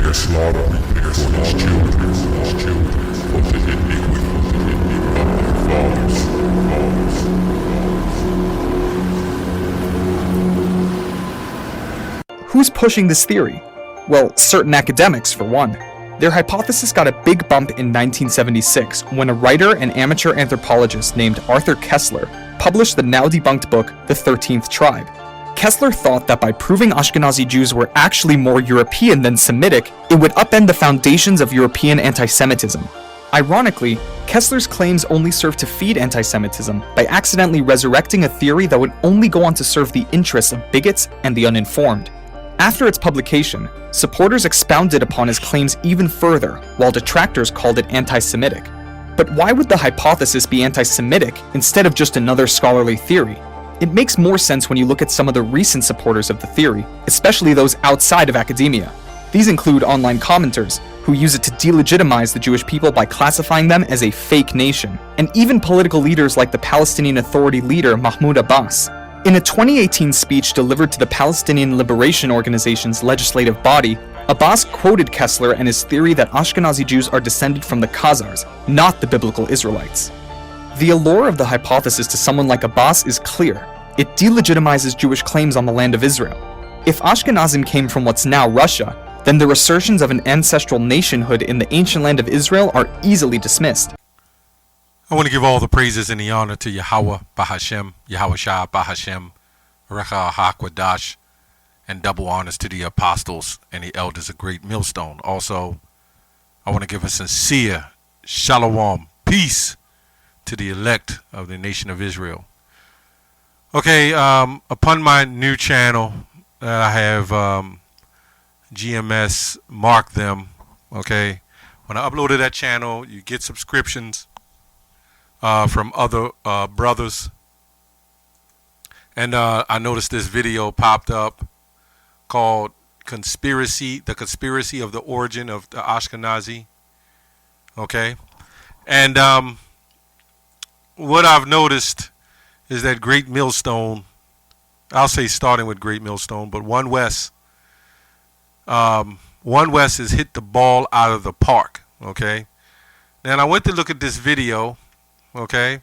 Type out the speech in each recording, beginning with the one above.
their slaughter for his children, for the iniquity of their fathers. Who's pushing this theory? Well, certain academics, for one. Their hypothesis got a big bump in 1976 when a writer and amateur anthropologist named Arthur Koestler published the now-debunked book, The 13th Tribe. Koestler thought that by proving Ashkenazi Jews were actually more European than Semitic, it would upend the foundations of European anti-Semitism. Ironically, Koestler's claims only served to feed anti-Semitism by accidentally resurrecting a theory that would only go on to serve the interests of bigots and the uninformed. After its publication, supporters expounded upon his claims even further, while detractors called it anti-Semitic. But why would the hypothesis be anti-Semitic instead of just another scholarly theory? It makes more sense when you look at some of the recent supporters of the theory, especially those outside of academia. These include online commenters, who use it to delegitimize the Jewish people by classifying them as a fake nation, and even political leaders like the Palestinian Authority leader Mahmoud Abbas. In a 2018 speech delivered to the Palestinian Liberation Organization's legislative body, Abbas quoted Koestler and his theory that Ashkenazi Jews are descended from the Khazars, not the biblical Israelites. The allure of the hypothesis to someone like Abbas is clear. It delegitimizes Jewish claims on the land of Israel. If Ashkenazim came from what's now Russia, then the assertions of an ancestral nationhood in the ancient land of Israel are easily dismissed. I want to give all the praises and the honor to Yahweh Bahashem, Yahweh Shah Bahashem, Recha HaKwadash, and double honors to the apostles and the elders of Great Millstone. Also, I want to give a sincere shalom, peace to the elect of the nation of Israel. Okay, upon my new channel, I have GMS mark them. Okay, when I uploaded that channel, you get subscriptions from other brothers, and I noticed this video popped up called the conspiracy of the origin of the Ashkenazi. Okay, and what I've noticed is that Great Millstone, I'll say starting with Great Millstone, but One West has hit the ball out of the park. Okay, now I went to look at this video. Okay,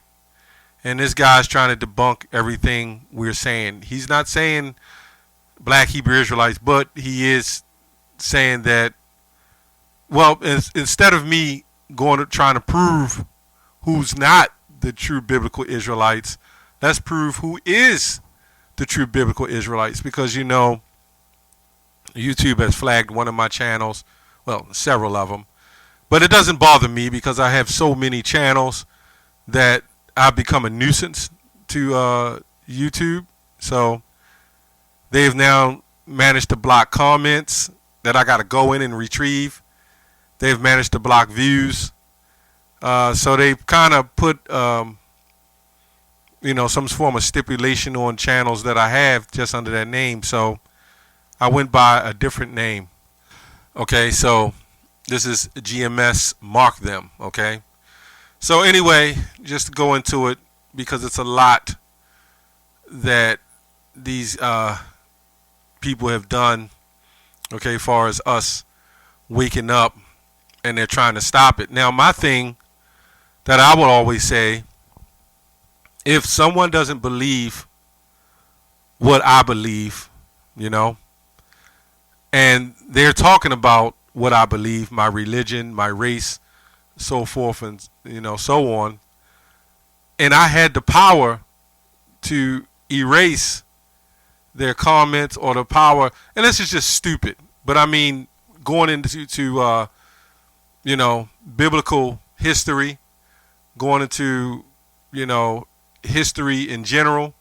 and this guy's trying to debunk everything we're saying. He's not saying black Hebrew Israelites, but he is saying that, well, instead of me trying to prove who's not the true biblical Israelites, let's prove who is the true biblical Israelites, because you know YouTube has flagged one of my channels, well, several of them, but it doesn't bother me because I have so many channels that I've become a nuisance to YouTube. So they've now managed to block comments that I got to go in and retrieve. They've managed to block views. So they've kind of put, some form of stipulation on channels that I have just under that name. So I went by a different name. Okay, so this is GMS mark them. Okay. So anyway, just to go into it, because it's a lot that these people have done, okay, as far as us waking up, and they're trying to stop it. Now, my thing that I would always say, if someone doesn't believe what I believe, and they're talking about what I believe, my religion, my race, so forth and so on, and I had the power to erase their comments or the power, and this is just stupid, but I mean going into biblical history, going into history in general,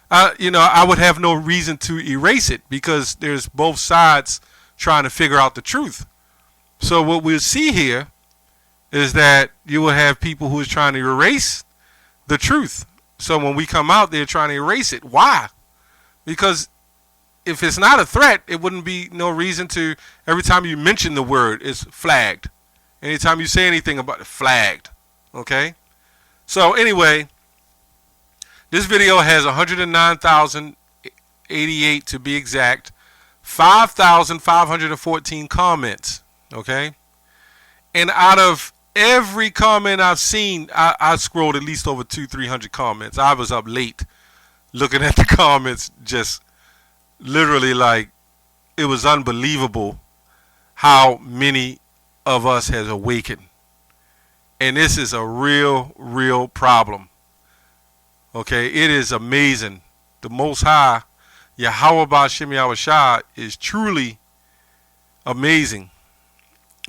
I would have no reason to erase it because there's both sides trying to figure out the truth. So what we'll see here is that you will have people who is trying to erase the truth. So when we come out, they're trying to erase it. Why? Because if it's not a threat, it wouldn't be no reason to, every time you mention the word, it's flagged. Anytime you say anything about it, flagged. Okay? So anyway, this video has 109,088 to be exact, 5,514 comments. Okay? And out of every comment I've seen, I scrolled at least over 200-300 comments. I was up late looking at the comments, just literally like it was unbelievable how many of us has awakened. And this is a real problem. Okay, it is amazing. The Most High, Yahweh Ba'Shem Yahushua, is truly amazing.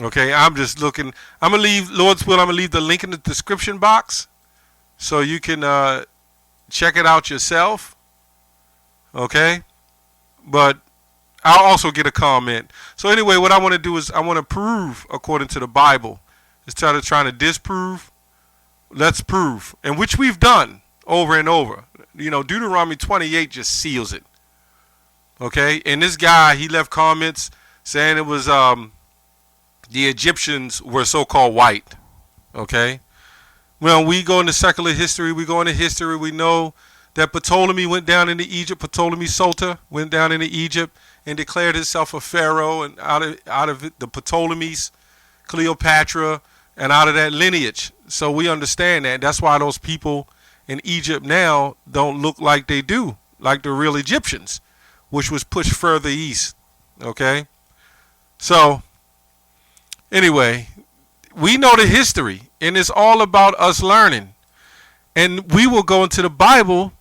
Okay, I'm just looking. I'm going to leave, Lord's will, I'm going to leave the link in the description box so you can check it out yourself. Okay, but I'll also get a comment. So anyway, what I want to do is I want to prove according to the Bible. Instead of trying to disprove, let's prove. And which we've done over and over. You know, Deuteronomy 28 just seals it. Okay? And this guy, he left comments saying it was the Egyptians were so-called white. Okay? Well, we go into secular history, we go into history, we know that Ptolemy went down into Egypt. Ptolemy Soter went down into Egypt and declared himself a pharaoh, and out of it, the Ptolemies, Cleopatra, and out of that lineage. So we understand that. That's why those people in Egypt now don't look like they do, like the real Egyptians, which was pushed further east. Okay? So, anyway, we know the history, and it's all about us learning. And we will go into the Bible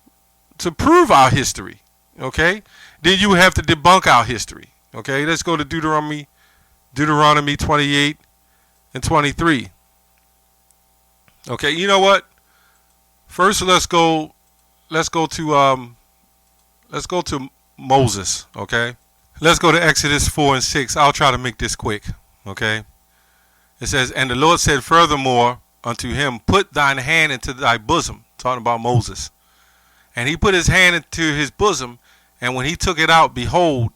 to prove our history. Okay? Then you have to debunk our history. Okay? Let's go to Deuteronomy 28 and 23. Okay, you know what? First, let's go to Moses. Okay, let's go to Exodus 4 and 6. I'll try to make this quick. Okay, it says, "And the Lord said furthermore unto him, Put thine hand into thy bosom," talking about Moses. "And he put his hand into his bosom, and when he took it out, behold,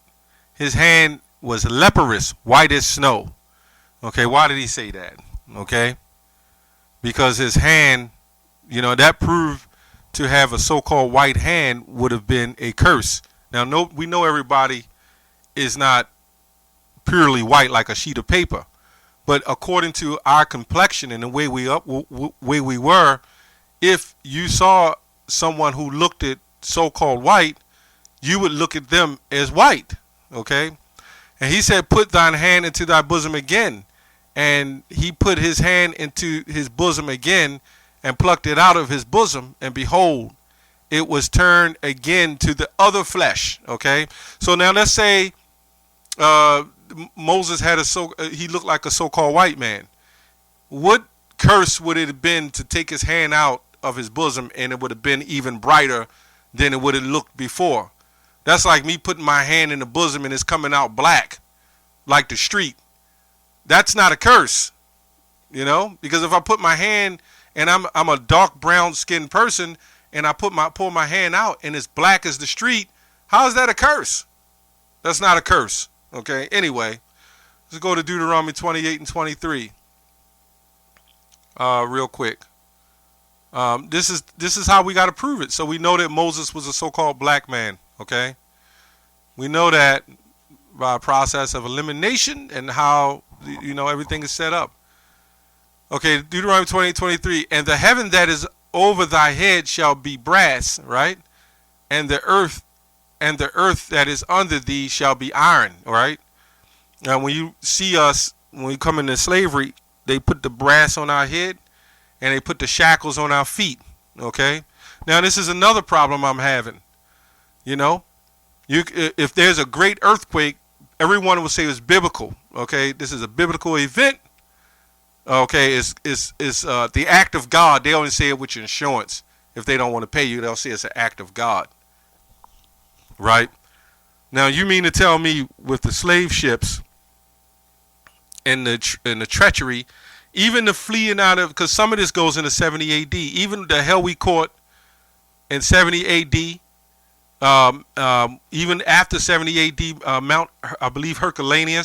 his hand was leprous, white as snow." Okay, why did he say that? Okay, because his hand, you know, that proved to have a so-called white hand would have been a curse. Now, we know everybody is not purely white like a sheet of paper, but according to our complexion and the way we were, if you saw someone who looked at so-called white, you would look at them as white. Okay, and he said, "Put thine hand into thy bosom again." And he put his hand into his bosom again and plucked it out of his bosom. And behold, it was turned again to the other flesh. Okay. So now let's say Moses had he looked like a so-called white man. What curse would it have been to take his hand out of his bosom and it would have been even brighter than it would have looked before? That's like me putting my hand in the bosom and it's coming out black like the street. That's not a curse, you know, because if I put my hand and I'm a dark brown skinned person and I pull my hand out and it's black as the street, how is that a curse? That's not a curse. Okay. Anyway, let's go to Deuteronomy 28 and 23. Real quick. This is how we got to prove it. So we know that Moses was a so-called black man. Okay. We know that by a process of elimination and how, you know, everything is set up. Okay, Deuteronomy 28:23, "And the heaven that is over thy head shall be brass," right? "And the earth that is under thee shall be iron," right? Now when you see us, when we come into slavery, they put the brass on our head and they put the shackles on our feet. Okay? Now this is another problem I'm having. You know, if there's a great earthquake, everyone will say it's biblical. Okay, this is a biblical event. Okay, it's the act of God. They only say it with your insurance. If they don't want to pay you, they'll say it's an act of God. Right? Now, you mean to tell me with the slave ships and the treachery, even the fleeing out of, because some of this goes into 70 A.D., even the hell we caught in 70 A.D., even after 70 A.D., Mount, I believe, Herculaneum,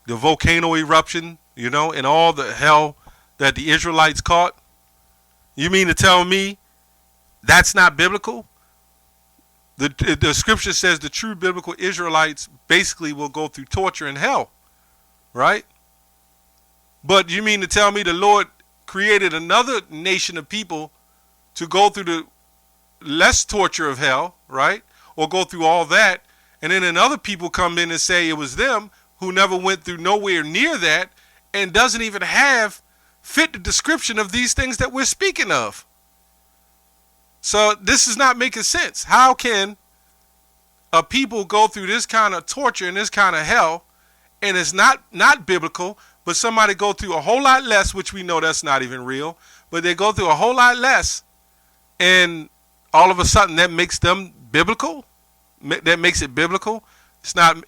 the volcano eruption, you know, and all the hell that the Israelites caught. You mean to tell me that's not biblical? The scripture says the true biblical Israelites basically will go through torture in hell, right? But you mean to tell me the Lord created another nation of people to go through the less torture of hell, right? Or go through all that, and then other people come in and say it was them who never went through nowhere near that and doesn't even have fit the description of these things that we're speaking of. So this is not making sense. How can a people go through this kind of torture and this kind of hell, and it's not biblical, but somebody go through a whole lot less, which we know that's not even real, but they go through a whole lot less, and all of a sudden that makes them biblical? That makes it biblical? It's not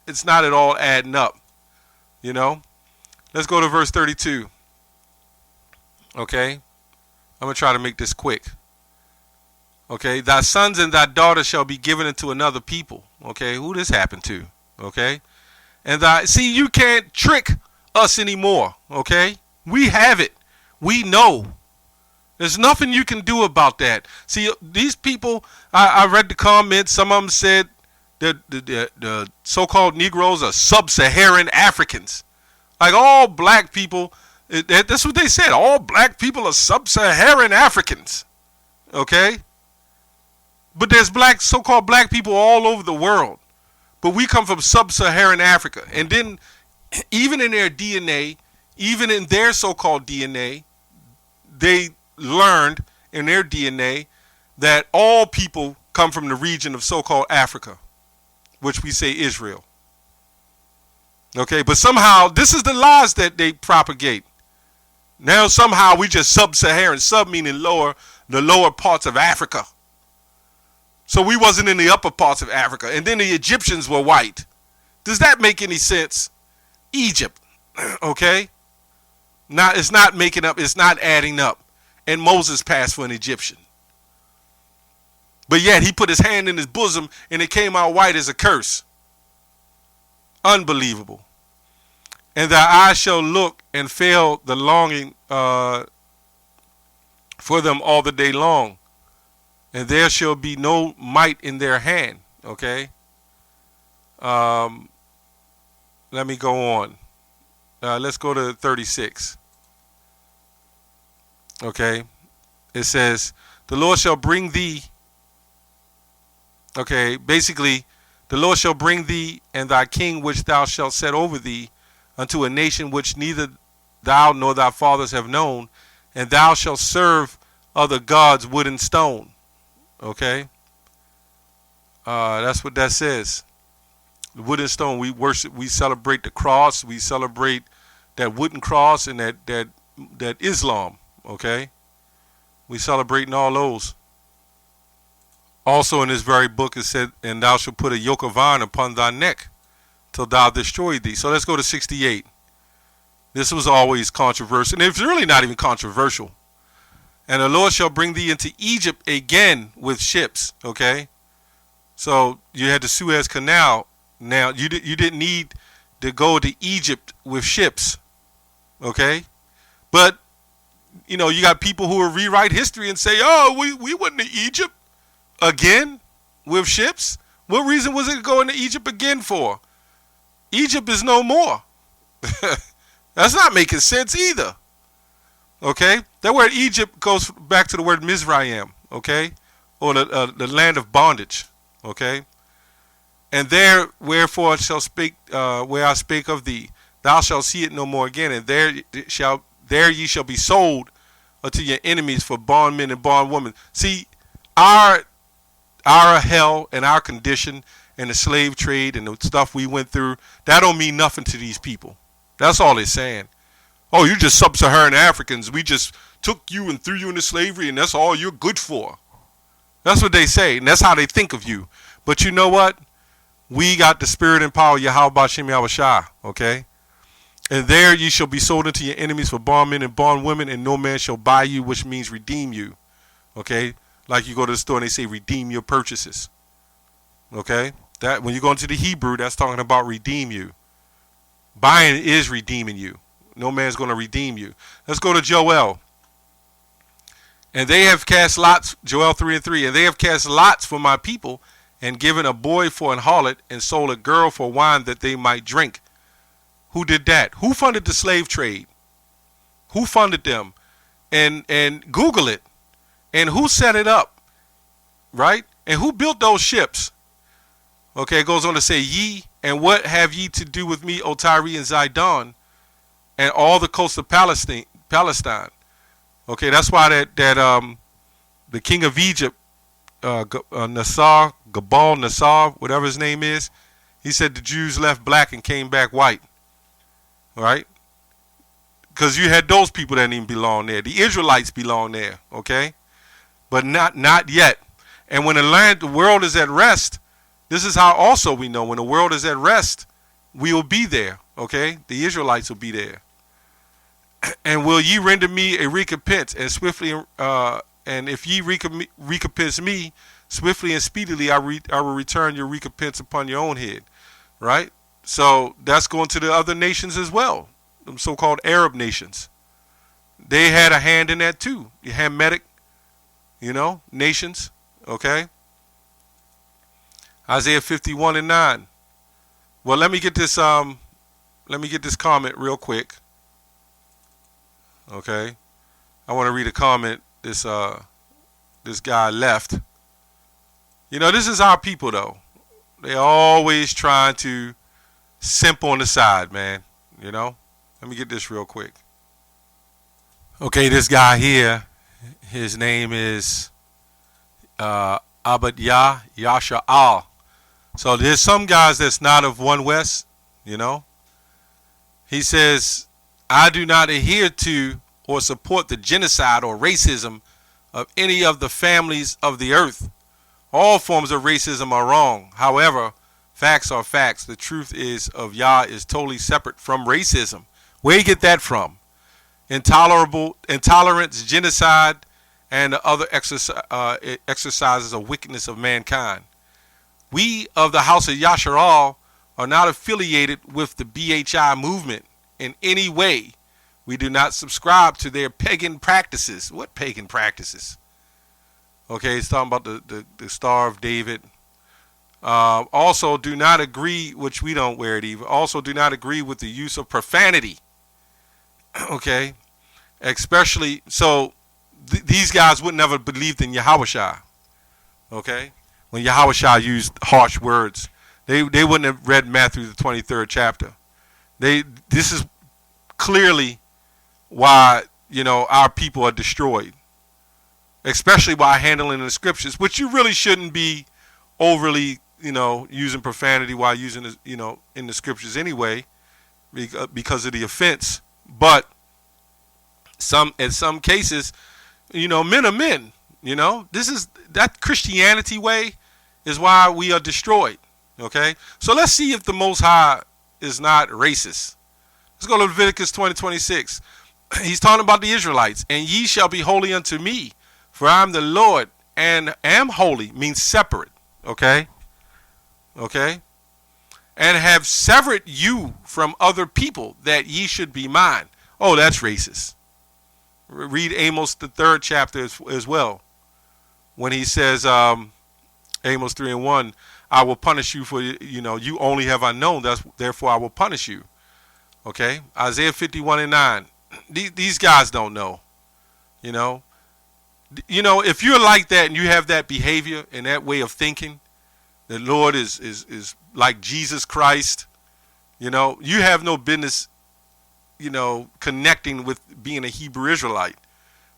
at all adding up, you know? Let's go to verse 32. Okay? I'm going to try to make this quick. Okay? Thy sons and thy daughters shall be given into another people. Okay? Who this happened to? Okay? And see, you can't trick us anymore. Okay? We have it. We know. There's nothing you can do about that. See, these people, I read the comments. Some of them said that the so-called Negroes are sub-Saharan Africans. Like all black people, that's what they said. All black people are sub-Saharan Africans. Okay? But there's so-called black people all over the world. But we come from sub-Saharan Africa. And then even in their DNA, even in their so-called DNA, they learned in their DNA that all people come from the region of so-called Africa, which we say Israel. Okay, but somehow this is the lies that they propagate. Now somehow we just sub-Saharan, sub meaning lower, the lower parts of Africa. So we wasn't in the upper parts of Africa, and then the Egyptians were white. Does that make any sense? Egypt, okay? Now it's not making up, it's not adding up. And Moses passed for an Egyptian. But yet he put his hand in his bosom and it came out white as a curse. Unbelievable. And thy eyes shall look and fail the longing for them all the day long. And there shall be no might in their hand. Okay. Let me go on. Let's go to 36. Okay. It says, the Lord shall bring thee. Okay. Basically, the Lord shall bring thee and thy king which thou shalt set over thee unto a nation which neither thou nor thy fathers have known, and thou shalt serve other gods, wood and stone. Okay. That's what that says. The wood and stone, we worship, we celebrate the cross, we celebrate that wooden cross and that Islam. Okay. We celebrating all those. Also in this very book it said, and thou shalt put a yoke of iron upon thy neck till thou destroy thee. So let's go to 68. This was always controversial, and it's really not even controversial. And the Lord shall bring thee into Egypt again with ships. Okay. So you had the Suez Canal. Now you didn't need to go to Egypt with ships. Okay. But you know, you got people who will rewrite history and say, oh, we went to Egypt again with ships. What reason was it going to Egypt again for? Egypt is no more. That's not making sense either. Okay, that word Egypt goes back to the word Mizraim. Okay, or the land of bondage. Okay, and there wherefore shall speak where I spake of thee, thou shalt see it no more again, and there ye shall be sold unto your enemies for bondmen and bondwomen. See, our hell and our condition and the slave trade and the stuff we went through, that don't mean nothing to these people. That's all they're saying. Oh, you just sub-Saharan Africans. We just took you and threw you into slavery, and that's all you're good for. That's what they say, and that's how they think of you. But you know what? We got the spirit and power of Yahweh B'Shem Yahushua, okay? And there ye shall be sold unto your enemies for bondmen and bondwomen, and no man shall buy you, which means redeem you, okay? Like you go to the store and they say redeem your purchases, okay? That when you go into the Hebrew, that's talking about redeem you. Buying is redeeming you. No man's going to redeem you. Let's go to Joel. And they have cast lots, Joel 3:3, and they have cast lots for my people, and given a boy for an harlot, and sold a girl for wine that they might drink. who did that. Who funded the slave trade? Who funded them? And Google it. And who set it up? Right? And who built those ships? Okay, it goes on to say, ye, and what have ye to do with me, O Tyre and Zidon, and all the coast of Palestine? Okay, that's why the king of Egypt, Nassar, whatever his name is, he said the Jews left black and came back white. Right? Because you had those people that didn't even belong there. The Israelites belong there, okay? But not yet. And when the world is at rest, this is how also we know when the world is at rest, we will be there, okay? The Israelites will be there. And will ye render me a recompense, and swiftly, and if ye recompense me swiftly and speedily, I will return your recompense upon your own head, right? So that's going to the other nations as well, the so-called Arab nations. They had a hand in that too. The Hamitic, nations, okay? Isaiah 51:9. Well, let me get this comment real quick. Okay, I want to read a comment this guy left. This is our people though. They're always trying to simp on the side, man. Let me get this real quick. Okay, this guy here, his name is Abadiyah Yasha'al. So there's some guys that's not of One West, He says, I do not adhere to or support the genocide or racism of any of the families of the earth. All forms of racism are wrong. However, facts are facts. The truth is of Yah is totally separate from racism. Where you get that from? Intolerance, genocide, and the other exercises of wickedness of mankind. We of the house of Yasharal are not affiliated with the BHI movement in any way. We do not subscribe to their pagan practices. What pagan practices? Okay, it's talking about the Star of David. Also do not agree, which we don't wear it either, also do not agree with the use of profanity. Okay, especially, so these guys would never believed in Yahushua. Okay, when Yahushua used harsh words, they wouldn't have read Matthew the 23rd chapter. This is clearly why our people are destroyed, especially by handling the scriptures, which you really shouldn't be overly using profanity while using in the scriptures anyway, because of the offense. But in some cases, men are men. This is that Christianity way is why we are destroyed. Okay, so let's see if the Most High is not racist. Let's go to Leviticus 20:26. He's talking about the Israelites. And ye shall be holy unto me, for I am the Lord, and am holy, means separate. Okay? Okay? And have severed you from other people, that ye should be mine. Oh, that's racist. Read Amos the 3rd chapter as well. When he says, Amos 3:1, I will punish you for, you only have I known, therefore I will punish you. Okay? Isaiah 51:9. These guys don't know. If you're like that and you have that behavior and that way of thinking, the Lord is like Jesus Christ, you have no business, connecting with being a Hebrew Israelite.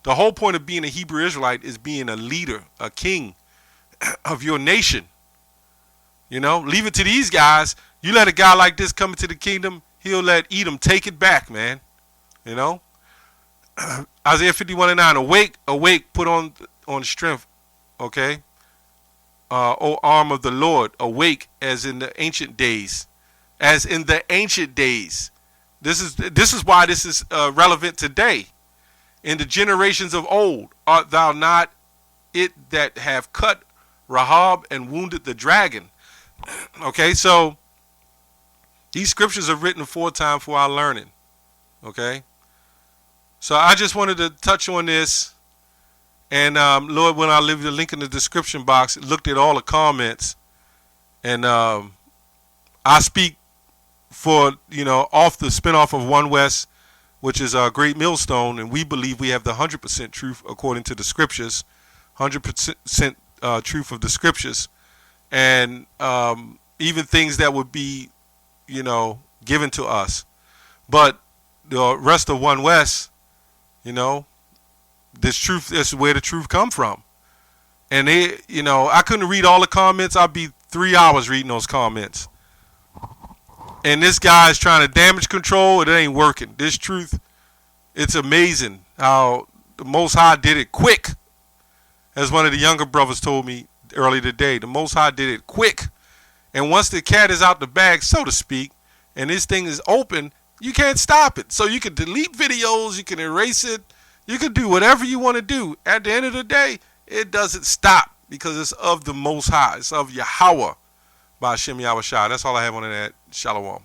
The whole point of being a Hebrew Israelite is being a leader, a king of your nation. Leave it to these guys. You let a guy like this come into the kingdom, he'll let Edom take it back, man. Isaiah 51:9. Awake, put on strength. Okay. O arm of the Lord, awake as in the ancient days. As in the ancient days. This is why this is relevant today. In the generations of old, art thou not it that have cut Rahab and wounded the dragon? Okay, so these scriptures are written aforetime for our learning. Okay, so I just wanted to touch on this, and Lord, when I leave the link in the description box, looked at all the comments, and I speak for, off the spinoff of One West, which is a great millstone, and we believe we have the 100% truth according to the scriptures, 100% truth of the scriptures, and even things that would be, given to us. But the rest of One West, this truth is where the truth come from. And I couldn't read all the comments. I'd be 3 hours reading those comments. And this guy's trying to damage control. It ain't working. This truth, it's amazing how the Most High did it quick. As one of the younger brothers told me earlier today, the Most High did it quick. And once the cat is out the bag, so to speak, and this thing is open, you can't stop it. So you can delete videos, you can erase it, you can do whatever you want to do. At the end of the day, it doesn't stop because it's of the Most High. It's of Yahweh by Hashem Yahweh Shai. That's all I have on that. Shalom.